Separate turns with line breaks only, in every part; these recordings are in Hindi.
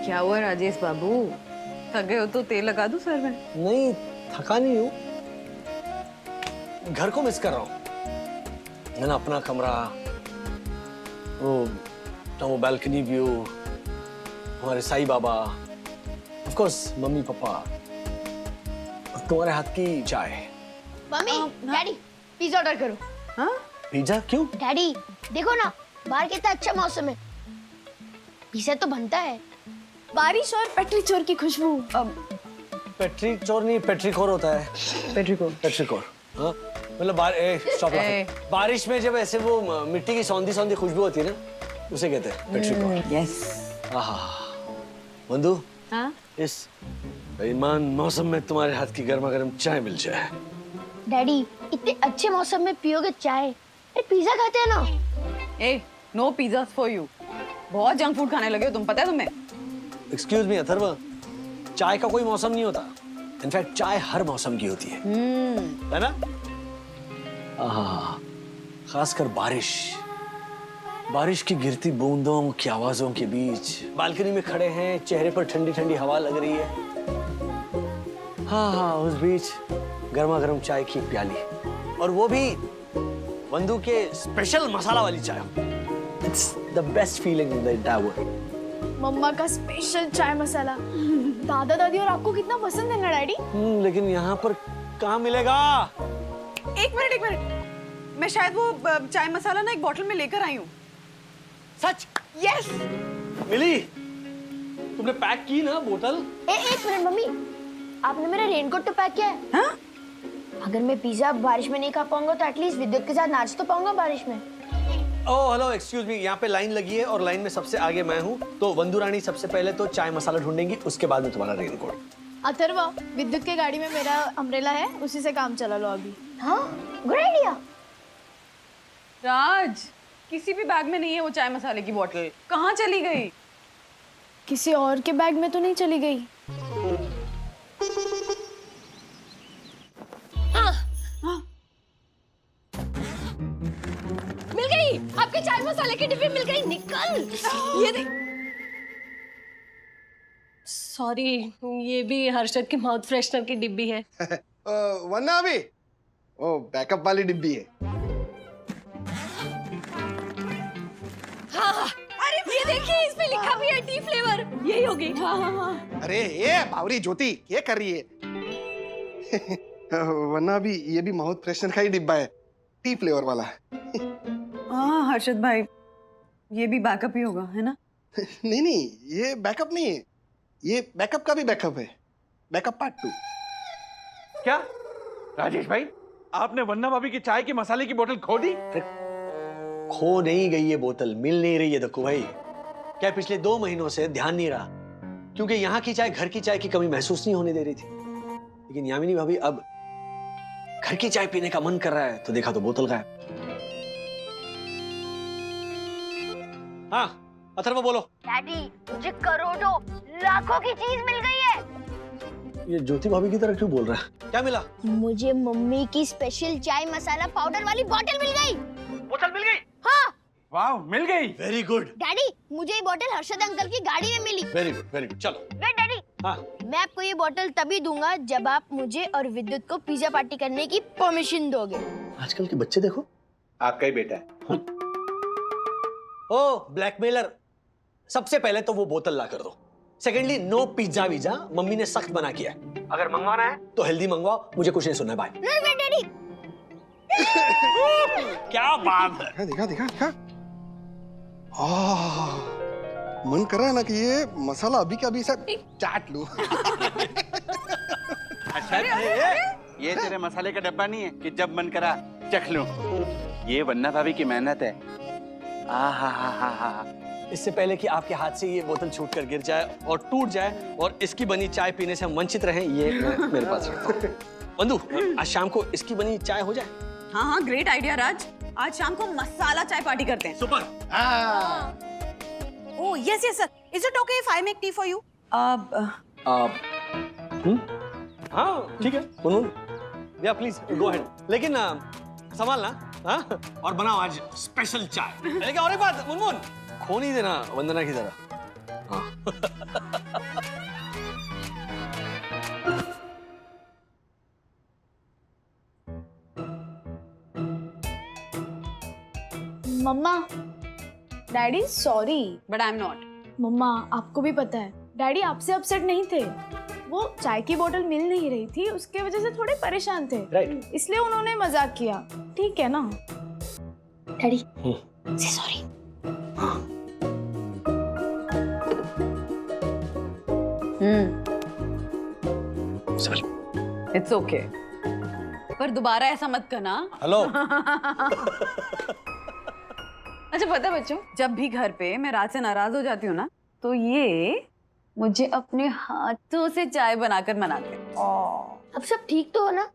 क्या हुआ राजेश बाबू, थक गए हो तो तेल लगा दूं सर में?
नहीं, थका नहीं हूँ, घर को मिस कर रहा हूँ। है ना, अपना कमरा, वो बैल्कनी व्यू, हमारे Sai Baba, of course mummy papa, और तुम्हारे हाथ की चाय।
मम्मी, डैडी, पिज्जा ऑर्डर करो।
हाँ?
पिज्जा क्यों?
डैडी, देखो ना, बाहर कितना अच्छा मौसम है, पिज्जा तो बनता है। बारिश और पेट्री चोर की खुशबू।
अब पेट्री चोर नहीं, पेट्रीकोर होता है।
पेट्रिको।
पेट्रीकोर, हाँ, मतलब बारिश में जब ऐसे वो मिट्टी की सौंधी सौंधी खुशबू होती है ना, उसे कहते हैं पेट्रीकोर।
यस।
आहा, बंधु,
हाँ?
इस बेईमान मौसम में तुम्हारे हाथ की गर्मा गर्म चाय मिल जाए।
डैडी, इतने अच्छे मौसम में पियोगे चाय? अरे पिज्जा खाते हैं ना।
ए, नो पिज्जा फॉर यू। बहुत जंक फूड खाने लगे हो तुम, पता है तुम्हें?
एक्सक्यूज मी अथर्व, चाय का कोई मौसम नहीं होता। इनफैक्ट चाय हर मौसम की होती है ना? आहा, खासकर बारिश की गिरती बूंदों की आवाजों के बीच बालकनी में खड़े हैं, चेहरे पर ठंडी ठंडी हवा लग रही है। हाँ, उस बीच गर्मा गर्म चाय की प्याली, और वो भी बंधु के स्पेशल मसाला वाली चाय। It's the best feeling in the entire world.
मम्मा का स्पेशल चाय मसाला दादा दादी और आपको कितना पसंद है ना डैडी?
लेकिन यहाँ पर कहाँ मिलेगा?
एक मिनट, मैं शायद वो चाय मसाला ना एक बोतल में लेकर आई हूँ।
सच?
यस।
मिली? तुमने पैक की ना बोतल?
एक मिनट मम्मी, आपने मेरा रेनकोट तो पैक किया है?
हाँ?
अगर मैं पिज्जा बारिश में नहीं खा पाऊंगा तो एटलीस्ट विद्युत के साथ नाच तो पाऊंगा बारिश में।
ओह हेलो, एक्सक्यूज मी, यहाँ पे लाइन लगी है और लाइन में सबसे आगे मैं हूँ, तो बंधु रानी सबसे पहले तो चाय मसाला ढूंढेंगी, उसके बाद में तुम्हारा रेनकोट।
अथर्वा, विद्युत के गाड़ी में मेरा अम्ब्रेला है, उसी से काम चला लो अभी।
हाँ, गुड आइडिया।
राज, किसी भी बैग में नहीं है वो चाय मसाले की बोतल, कहाँ चली गई?
किसी और के बैग में तो नहीं चली गई?
मिल गई, आपके चाय मसाले की डिब्बी मिल गई, निकल।
ये देख।
सॉरी, ये भी हर्षद की माउथ फ्रेशनर की डिब्बी है।
वरना अभी वो बैकअप वाली डिब्बी है।
हाँ, अरे ये देखिए, इस पे लिखा भी है टी फ्लेवर, यही होगी। हाँ।
अरे ये बावरी ज्योति क्या कर रही है? वरना अभी ये भी माउथ फ्रेशनर का ही डिब्बा है, टी फ्लेवर वाला।
हाँ हर्षद भाई, ये भी बैकअप ही होगा, है ना?
नहीं, ये बैकअप नहीं है, ये बैकअप का भी बैकअप है, बैकअप पार्ट 2।
क्या राजेश भाई, आपने वन्ना भाभी की चाय की मसाले की बोतल खो दी?
खो नहीं गई ये बोतल, मिल नहीं रही है दक्कू भाई। क्या पिछले 2 महीनों से ध्यान नहीं रहा, क्योंकि यहाँ की चाय घर की चाय की कमी महसूस नहीं होने दे रही थी। लेकिन यामिनी भाभी अब घर की चाय पीने का मन कर रहा है, तो देखा तो बोतल गायब। हाँ अथर्व बोलो।
डैडी, मुझे करोड़ों लाखों की चीज मिल गई है।
ये ज्योति भाभी की तरह क्यों बोल रहा है? क्या मिला?
मुझे मम्मी की स्पेशल चाय मसाला पाउडर वाली बोतल मिल गई।
बोतल मिल गई?
हाँ।
वाह, मिल गई।
Very good.
डैडी, मुझे ये बोतल हर्षद अंकल की गाड़ी में मिली।
वेरी गुड, चलो।
वेट डैडी,
हाँ।
मैं आपको ये बोतल तभी दूंगा जब आप मुझे और विद्युत को पिज्जा पार्टी करने की परमिशन दोगे।
आजकल के बच्चे देखो।
आपका ही बेटा है।
ओ ब्लैकमेलर, सबसे पहले तो वो बोतल ला कर दो। Secondly, no pizza visa, mummy ने सख्त मना किया है। अगर मंगवाना है तो हेल्दी मंगवाओ, मुझे कुछ नहीं सुनना है। बाय।
Wait daddy.
क्या बात है?
देखा। मन कर रहा है ना कि ये मसाला अभी का अभी सब चाट लूं।
ये तेरे मसाले का डब्बा नहीं है कि जब मन करा चख लूं। ये वन्ना भाभी की मेहनत है। आहा।
इससे पहले कि आपके हाथ से ये बोतल छूट कर गिर जाए और टूट जाए और इसकी बनी चाय पीने से हम वंचित रहें, ये मेरे पास रखता हूं। बंधु, आज शाम को इसकी बनी चाय हो जाए।
हाँ, ग्रेट आइडिया राज। आज शाम को मसाला चाय पार्टी करते हैं।
Super.
Oh yes sir, is it okay if I make tea for you?
हाँ ठीक है मुनमुन, या प्लीज गो अहेड, लेकिन संभालना। हाँ, और बनाओ आज स्पेशल चाय। लेकिन और एक बात मुनमुन, खो नहीं देना वंदना की तरह। हाँ
मम्मा, daddy sorry.
But I am not.
मम्मा, आपको भी पता है डैडी आपसे अपसेट नहीं थे। वो चाय की बोतल मिल नहीं रही थी, उसके वजह से थोड़े परेशान थे।
राइट।
इसलिए उन्होंने मजाक किया। ठीक है ना?
डैडी से सॉरी।
सॉरी।
इट्स ओके, पर दोबारा ऐसा मत करना।
हेलो।
अच्छा पता है बच्चों, जब भी घर पे मैं रात से नाराज हो जाती हूँ ना, तो ये मुझे अपने हाथों से चाय बनाकर मनाते हैं।
अब सब ठीक तो हो ना?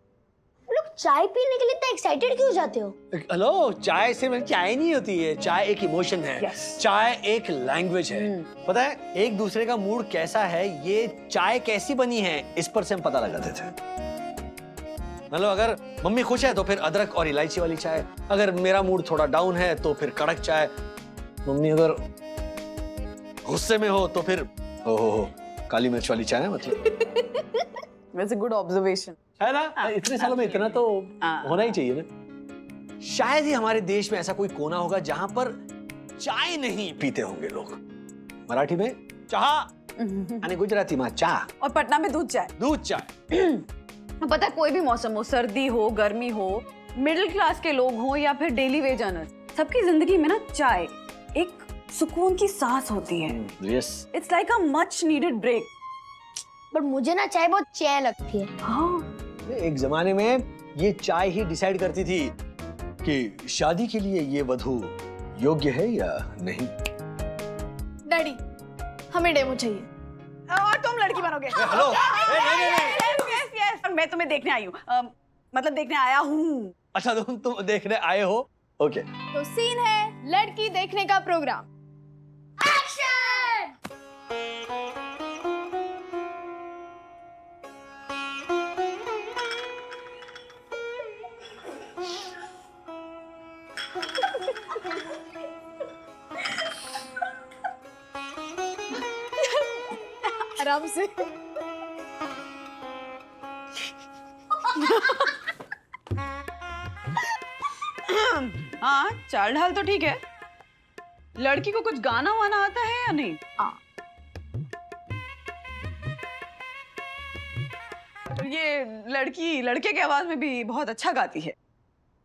लोग चाय पीने के लिए इतना एक्साइटेड क्यों हो जाते हो?
हेलो, चाय से मतलब चाय नहीं होती है, चाय एक इमोशन है।
Yes.
चाय एक लैंग्वेज है। पता है एक दूसरे का मूड कैसा है, ये चाय कैसी बनी है, इस पर से हम पता लगाते थे। मतलब अगर मम्मी खुश है तो फिर अदरक और इलायची वाली चाय, अगर मेरा मूड थोड़ा डाउन है तो फिर कड़क चाय, मम्मी अगर गुस्से में हो तो फिर ओहो काली मिर्च वाली चाय। मतलब
वैसे गुड ऑब्जर्वेशन
है ना, इतने सालों में इतना तो होना ही चाहिए ना। शायद ही हमारे देश में ऐसा कोई कोना होगा जहां पर चाय नहीं पीते होंगे लोग। मराठी में चाह यानी गुजराती में चाह,
और पटना में दूध चाय।
दूध चाय।
पता है कोई भी मौसम हो, सर्दी हो, गर्मी हो, मिडिल क्लास के लोग हो या फिर डेली वेज अर्नर्स, सबकी जिंदगी में ना चाय एक सुकून की सांस होती है।
Yes.
It's like a much needed break.
But मुझे ना चाय बहुत चैन लगती है।
हाँ,
एक जमाने में ये चाय ही डिसाइड करती थी कि शादी के लिए ये वधू योग्य है या नहीं।
डैडी, हमें डेमो चाहिए।
और तुम लड़की बनोगे।
हेलो।
Yes, yes, मैं तुम्हें देखने आई हूँ, मतलब देखने आया हूँ।
अच्छा तुम देखने आए हो? ओके।
तो सीन है लड़की देखने का प्रोग्राम। एक्शन! आराम से।
हाँ, चाल ढाल तो ठीक है। लड़की को कुछ गाना वाना आता है या नहीं? ये लड़की लड़के की आवाज में भी बहुत अच्छा गाती है।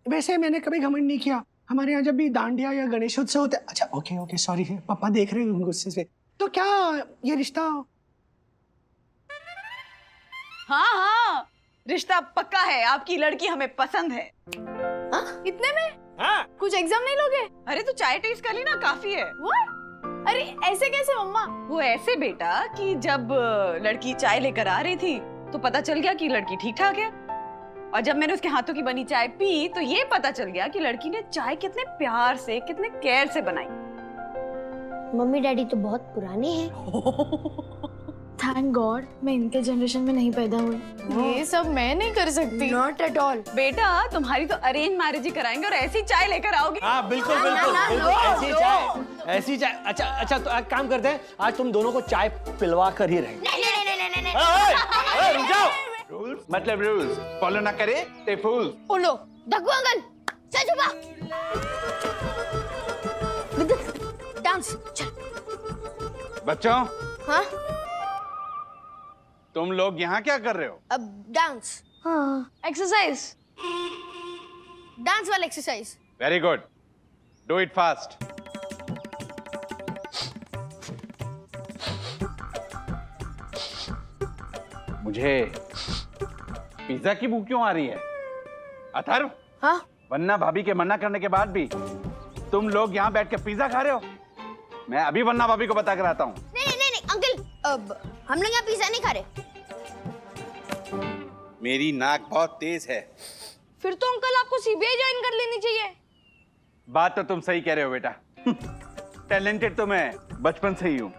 वैसे मैंने कभी घमंड नहीं किया। हमारे यहाँ जब भी दांडिया या गणेशोत्सव होता है। अच्छा ओके ओके सॉरी, पापा देख रहे हैं गुस्से से। तो क्या ये रिश्ता?
हाँ हाँ, रिश्ता पक्का है। आपकी लड़की हमें पसंद है।
इतने में?
हाँ।
कुछ एग्जाम नहीं लोगे?
अरे तो चाय टेस्ट कर ली ना, काफी है।
What? अरे ऐसे कैसे मम्मा?
वो ऐसे बेटा कि जब लड़की चाय लेकर आ रही थी तो पता चल गया कि लड़की ठीक ठाक है, और जब मैंने उसके हाथों की बनी चाय पी तो ये पता चल गया कि लड़की ने चाय कितने प्यार से, कितने केयर से बनाई।
मम्मी डैडी तो बहुत पुराने हैं।
थैंक गॉड मैं इनके जनरेशन में नहीं पैदा हुई। ये सब मैं नहीं कर सकती।
Not at all.
बेटा तुम्हारी तो अरेंज मैरिज ही कराएंगे और ऐसी चाय लेकर आओगे।
हाँ बिल्कुल बिल्कुल बिल्कुल, ऐसी चाय, ऐसी चाय। अच्छा अच्छा, तो एक काम करते हैं, आज तुम दोनों को चाय पिलवा कर ही रहेंगे। रुक जाओ।
रूल्स मतलब रूल्स फॉलो ना करे ते फूल।
बोलो दक्कू अंकल, चल चुपा। डांस चल।
बच्चों
हाँ
तुम लोग यहाँ क्या कर रहे हो?
अब डांस। हाँ एक्सरसाइज, डांस वाला exercise.
Very good, do it fast. मुझे पिज्जा की भूख क्यों आ रही है? अथर्व,
हाँ
वन्ना भाभी के मना करने के बाद भी तुम लोग यहाँ बैठ के पिज्जा खा रहे हो? मैं अभी वन्ना भाभी को बता कर आता हूँ।
नहीं अंकल, अब हम लोग यहाँ पिज्जा नहीं खा रहे।
मेरी नाक बहुत तेज है।
फिर तो अंकल आपको सीबीआई ज्वाइन कर लेनी चाहिए।
बात तो तुम सही कह रहे हो बेटा। टैलेंटेड तो मैं बचपन से ही हूँ।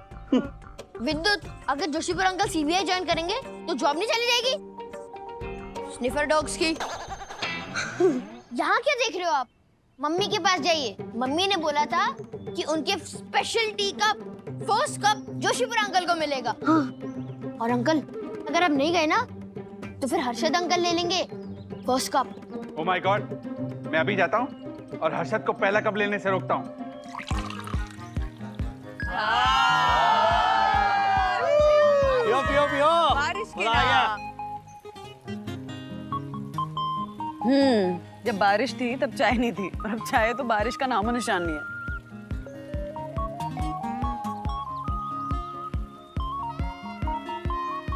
विद्युत, अगर जोशीपुर अंकल सीबीआई ज्वाइन करेंगे तो जॉब नहीं चली जाएगी स्निफर डॉग्स की। यहाँ क्या देख रहे हो आप? मम्मी के पास जाइए। मम्मी ने बोला था कि उनके स्पेशल टी का फर्स्ट कप जोशीपुर अंकल को मिलेगा। और अंकल अगर आप नहीं गए ना तो फिर हर्षद अंकल ले लेंगे first cup.
Oh my God, मैं अभी जाता हूँ और हर्षद को पहला कप लेने से रोकता हूँ।
पियो पियो पियो,
बारिश के
मजा आ गया।
जब बारिश थी तब चाय नहीं थी, और अब चाय तो बारिश का नामो निशान नहीं है।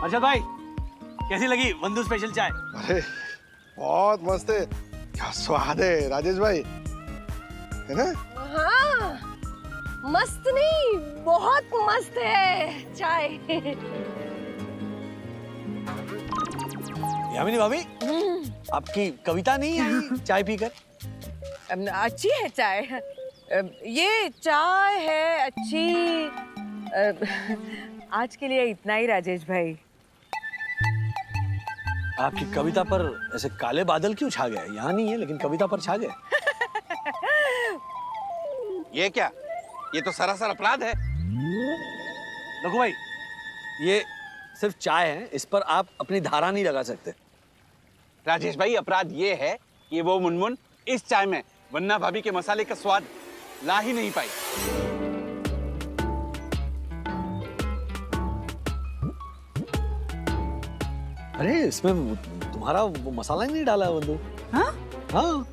अच्छा भाई, कैसी लगी बंधु स्पेशल चाय?
अरे बहुत मस्त है, क्या स्वाद है राजेश भाई, है ना?
हाँ, मस्त नहीं, बहुत मस्त है चाय।
यामिनी भाभी, आपकी कविता नहीं आई चाय पीकर?
अच्छी है चाय। ये चाय है अच्छी। आज के लिए इतना ही राजेश भाई।
आपकी कविता पर ऐसे काले बादल क्यों छा गए? यहाँ नहीं है लेकिन कविता पर छा गए।
ये क्या? ये तो सरासर अपराध है।
देखो भाई, ये सिर्फ चाय है, इस पर आप अपनी धारा नहीं लगा सकते।
राजेश भाई, अपराध ये है कि वो मुनमुन इस चाय में वन्ना भाभी के मसाले का स्वाद ला ही नहीं पाई।
अरे इसमें तुम्हारा वो मसाला ही नहीं डाला है बंधु।
हाँ?
हाँ।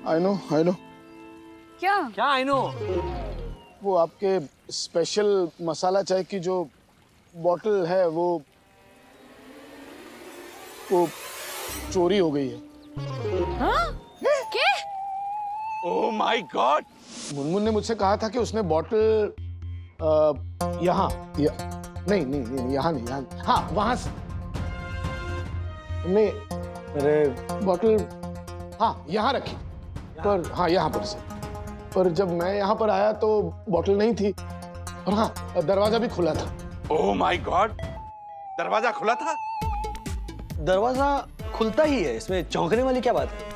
I know.
क्या?
क्या आई नो?
वो आपके स्पेशल मसाला चाय की जो बॉटल है वो चोरी हो गई है।
हाँ? क्या?
ओह माय गॉड!
मुनमुन ने मुझसे कहा था कि उसने बॉटल यहाँ नहीं यहाँ नहीं, हाँ वहां से नहीं,
अरे
बॉटल हाँ यहाँ रखी, पर हाँ यहाँ पर से, पर जब मैं यहाँ पर आया तो बॉटल नहीं थी, और हाँ दरवाजा भी खुला था।
ओह माय गॉड! दरवाजा खुला था?
दरवाजा खुलता ही है, इसमें चौंकने वाली क्या बात है?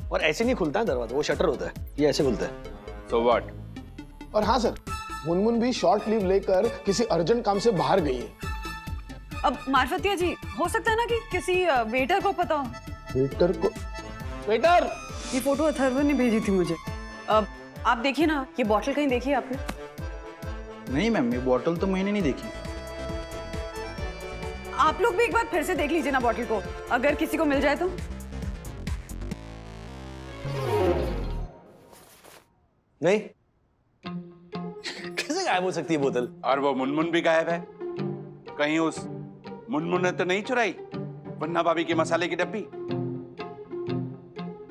और ऐसे नहीं खुलता है दरवाजा, वो शटर होता है, ये ऐसे खुलता है।
So what?
और हाँ सर, मुनमुन भी शॉर्ट लीव लेकर किसी अर्जेंट काम से बाहर गई है।
अब मार्फतिया जी, हो सकता है ना कि किसी वेटर को पता हो।
वेटर को? वेटर!
ये फोटो अथर्व ने भेजी थी मुझे। अब आप देखिए ना, ये बॉटल कहीं देखी आपने?
नहीं मैम, ये बॉटल तो मैंने नहीं देखी।
आप लोग भी एक बार फिर से देख लीजिए ना बॉटल को, अगर किसी को मिल जाए तो।
नहीं, कैसे गायब हो सकती है बोतल?
और वो मुनमुन भी गायब है। कहीं उस मुनमुन ने तो नहीं चुराई वन्ना भाभी के मसाले की डब्बी?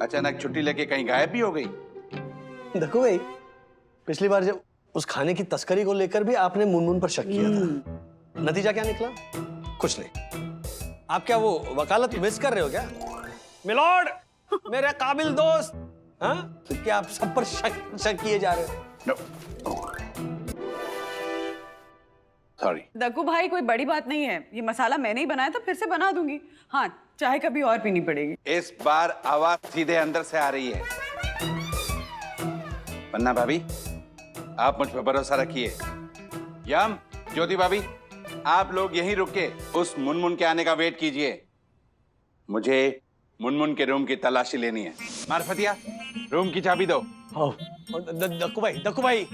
अचानक छुट्टी लेके कहीं गायब भी हो गई।
देखो भाई, पिछली बार जब उस खाने की तस्करी को लेकर भी आपने मुनमुन पर शक किया था, नतीजा क्या निकला? कुछ नहीं। आप क्या वो वकालत मिस कर रहे हो क्या? मिलॉर्ड, मेरे काबिल दोस्त, हाँ? तो क्या आप सब पर शक किए जा रहे हो?
सॉरी।
दक्कू भाई, कोई बड़ी बात नहीं है, ये मसाला मैंने ही बनाया था, फिर से बना दूंगी। हाँ, चाय कभी और पीनी पड़ेगी।
इस बार आवाज सीधे अंदर से आ रही है। वन्ना भाभी, आप मुझ पर भरोसा रखिए। यम, ज्योति भाभी, आप लोग यहीं रुक के उस मुनमुन के आने का वेट कीजिए। मुझे मुनमुन के रूम की तलाशी लेनी है। मार्फतिया, रूम की चाबी दो।
हाँ, दक्कू भाई,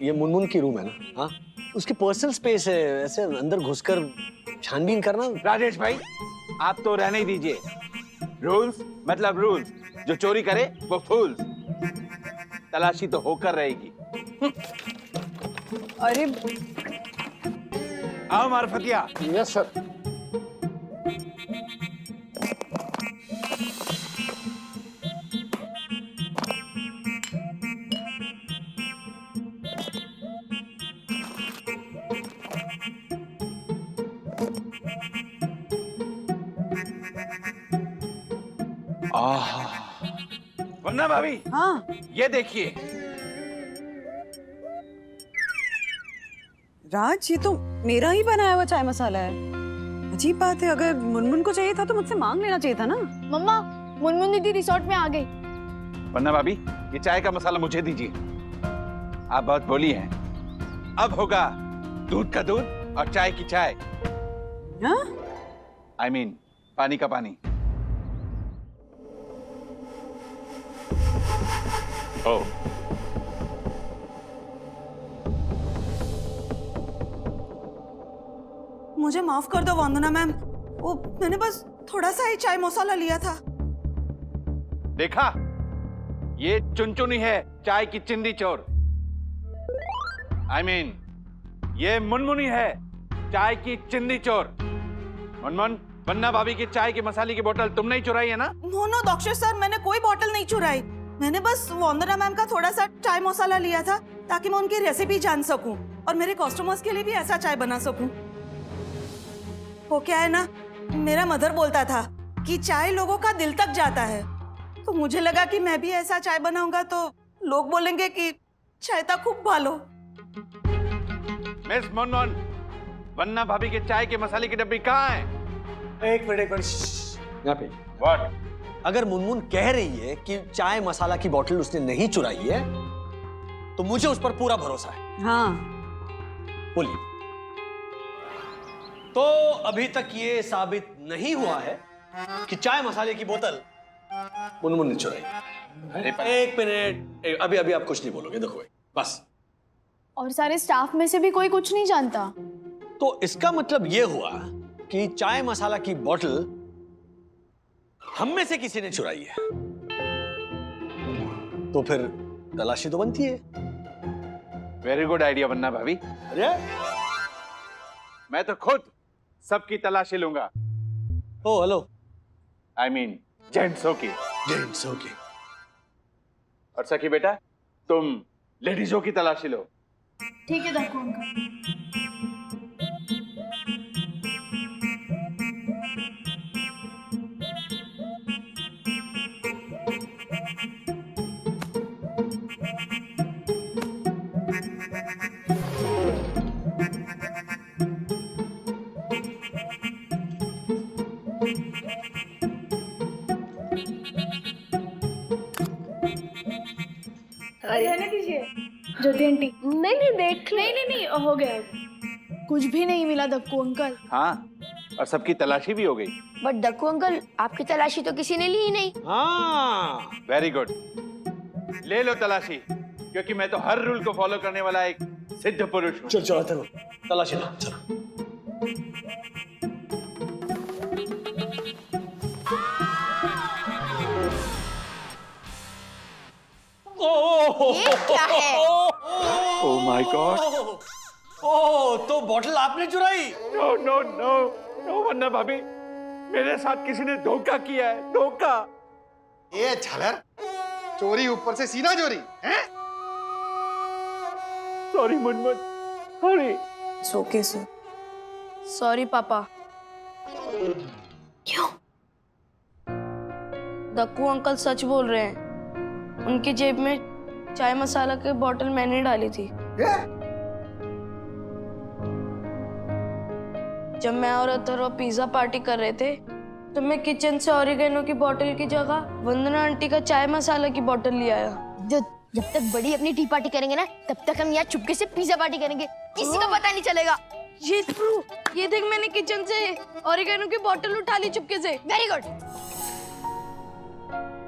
ये मुनमुन की रूम है ना? हाँ, उसकी पर्सनल स्पेस है, ऐसे अंदर घुसकर छानबीन करना।
राजेश भाई, आप तो रहने ही दीजिए। रूल्स मतलब रूल्स, जो चोरी करे वो फूल्स। तलाशी तो होकर रहेगी।
अरे
आओ मार्फतिया।
Yes sir.
वन्ना भाभी,
हाँ,
ये देखिए।
राज, ये तो मेरा ही बनाया हुआ चाय मसाला है। अजीब बात है, अगर मुनमुन को चाहिए था तो मुझसे मांग लेना चाहिए था ना।
मम्मा, मुनमुन दीदी रिसोर्ट में आ गई।
वन्ना भाभी, ये चाय का मसाला मुझे दीजिए। आप बहुत बोली हैं। अब होगा दूध का दूध और चाय की चाय।
हाँ?
I mean, पानी का पानी। ओ,
मुझे माफ कर दो वंदना मैम, वो मैंने बस थोड़ा सा ही चाय मसाला लिया था।
देखा, ये चुनचुनी है चाय की चिंदी चोर। I mean, ये मुनमुनी है चाय की चिंदी चोर। मुनमुन, वन्ना भाभी की चाय के मसाले की बोतल तुमने ही चुराई है ना?
नो डॉक्टर सर, मैंने कोई बोतल नहीं चुराई। मैंने बस वंदना मैम का थोड़ा सा चाय मसाला लिया था ताकि मैं उनकी रेसिपी जान सकूं और मेरे कस्टमर्स के लिए भी ऐसा चाय बना सकूं। वो क्या है ना, मेरा मदर बोलता था कि चाय लोगों का दिल तक जाता है, तो मुझे लगा कि मैं भी ऐसा चाय बनाऊंगा तो लोग बोलेंगे कि चाय ता खूब भालो।
मिस मुनमुन, वन्ना भाभी के चाय के मसाले की डब्बी कहाँ है?
एक मिनट यहाँ पे।
What?
अगर मुनमुन कह रही है कि चाय मसाला की बोतल उसने नहीं चुराई है, तो मुझे उस पर पूरा भरोसा है।
हाँ।
बोलिए। तो अभी तक ये साबित नहीं हुआ है कि चाय मसाले की बोतल मुनमुन ने चुराई। एक मिनट, अभी अभी आप कुछ नहीं बोलोगे, देखो भाई, बस।
और सारे स्टाफ में से भी कोई कुछ नहीं जानता?
तो इसका मतलब ये हुआ कि चाय मसाला की बोतल हम में से किसी ने चुराई है। तो फिर तलाशी तो बनती है।
वेरी गुड आइडिया वन्ना भाभी।
अरे
मैं तो खुद सबकी तलाशी लूंगा।
ओ हेलो।
I mean, जेंट्सों की।
जेंट्सों की।
और सखी बेटा, तुम लेडीजों की तलाशी लो।
ठीक है दक्कू अंकल। रहने दीजिए ज्योति आंटी।
नहीं देख ले।
नहीं हो गया, कुछ भी नहीं मिला दक्कू अंकल।
हाँ, और सबकी तलाशी भी हो गई।
बट दक्कू अंकल, आपकी तलाशी तो किसी ने ली ही नहीं।
हाँ,
वेरी गुड, ले लो तलाशी, क्योंकि मैं तो हर रूल को फॉलो करने वाला एक सिद्ध पुरुष हूँ।
चलो चलो तलाशी लो, चलो।
ये क्या है?
Oh my God.
ओह, तो बोतल आपने चुराई?
नो नो नो नो वन्ना भाभी, मेरे साथ किसी ने धोखा किया है, धोखा।
ये झलर, चोरी ऊपर से सीना चोरी है?
Sorry Munmun, sorry.
Okay sir.
Sorry पापा।
क्यों?
दक्कू अंकल सच बोल रहे हैं, उनकी जेब में चाय मसाला की बोतल मैंने डाली थी। जब मैं और अथर्व पिज्जा पार्टी कर रहे थे, तो मैं किचन से ऑरिगेनो की बोतल की जगह वंदना आंटी का चाय मसाला की बोतल ले आया।
जब तक बड़ी अपनी टी पार्टी करेंगे ना, तब तक हम यहाँ चुपके से पिज्जा पार्टी करेंगे, किसी को पता नहीं चलेगा।
ये देख, मैंने किचन से ऑरिगेनो की बोतल उठा ली चुपके से।
Very good.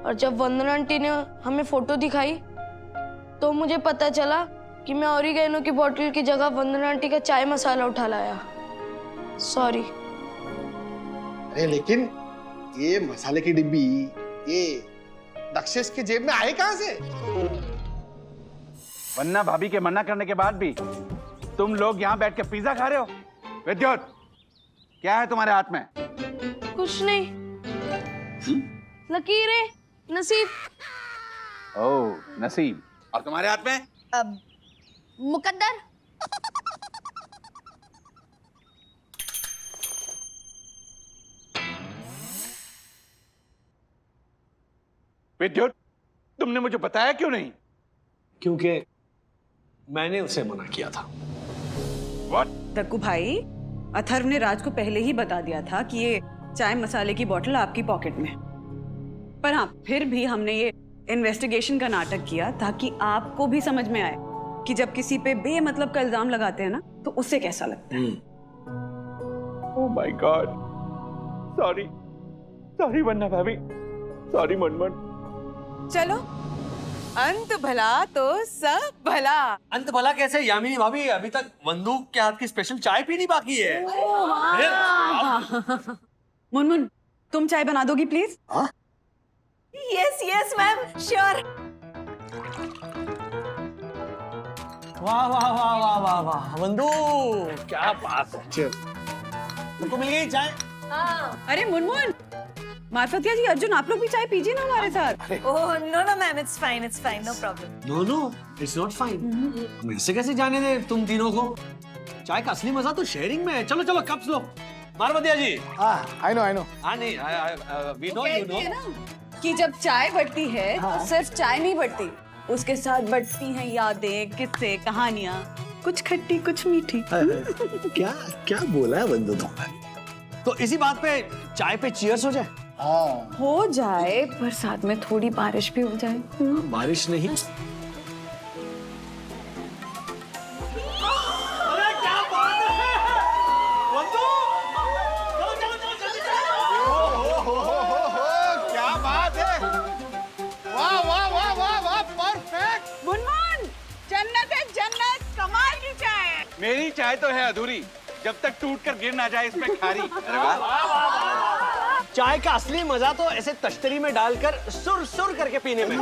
और जब वंदना आंटी ने हमें फोटो दिखाई, तो मुझे पता चला कि मैं ऑरिगेनो की बोतल की जगह वंदना आंटी का चाय मसाला उठा लाया। सॉरी।
अरे लेकिन ये मसाले की डिब्बी ये दक्षेश के जेब में आए कहां से?
वन्ना भाभी के मना करने के बाद भी तुम लोग यहाँ बैठ के पिज्जा खा रहे हो? विद्युत, क्या है तुम्हारे हाथ में?
कुछ नहीं। लकीरें, नसीब।
ओह नसीब। और तुम्हारे हाथ में?
अब मुकद्दर।
विद्युत, तुमने मुझे बताया क्यों नहीं?
क्योंकि मैंने उसे मना किया था।
What?
दक्कू भाई, अथर्व ने राज को पहले ही बता दिया था कि ये चाय मसाले की बोतल आपकी पॉकेट में। पर हाँ, फिर भी हमने ये इन्वेस्टिगेशन का नाटक किया ताकि आपको भी समझ में आए कि जब किसी पे बेमतलब का इल्जाम लगाते हैं ना तो उसे कैसा लगता है।
Oh my god, sorry sorry वन्ना भाभी, सॉरी मुनमुन।
चलो, अंत भला तो सब भला।
अंत भला कैसे यामिनी भाभी, अभी तक बंदूक के हाथ की स्पेशल चाय पीनी बाकी है।
मुनमुन, तुम चाय बना दोगी please?
Yes yes ma'am, sure.
वाह वाह वाह वाह वाह वाह बंदू, क्या बात है। तुमको मिल गई चाय?
अरे मुनमुन, मार्फतिया जी, अर्जुन आप लोग भी चाय पीजिए ना हमारे साथ।
Oh no no ma'am, it's fine no problem.
No no, it's not fine. हम ऐसे कैसे जाने दे तुम तीनों को? चाय का असली मजा तो शेयरिंग में है। चलो चलो cups low. मारवतिया ji.
I know
हाँ नहीं, वी नो, यू
कहती है
नो
ना कि जब चाय बढ़ती है तो सिर्फ चाय नहीं बढ़ती, उसके साथ बढ़ती हैं यादें, किस्से, कहानियां, कुछ खट्टी कुछ मीठी।
क्या क्या बोला है बंदू तुमने? तो इसी बात पे चाय पे चीयर्स हो जाए।
हो जाए, पर साथ में थोड़ी बारिश भी हो जाए।
बारिश नहीं। अरे क्या बात है बंदू, चलो चलो चलो जल्दी चलो।
क्या बात है, वाह वाह वाह वाह वाह, परफेक्ट।
मुनमुन, जन्नत है जन्नत, कमाल की चाय।
मेरी चाय तो है अधूरी जब तक टूट कर गिर ना जाए इसमें खारी। अरे वाह,
चाय का असली मजा तो ऐसे तश्तरी में डालकर सुर सुर करके पीने में।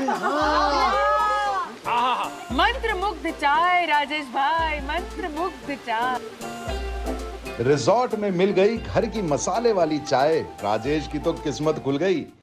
मंत्र मुग्ध चाय राजेश भाई, मंत्र मुग्ध चाय।
रिजॉर्ट में मिल गई घर की मसाले वाली चाय। राजेश की तो किस्मत खुल गई।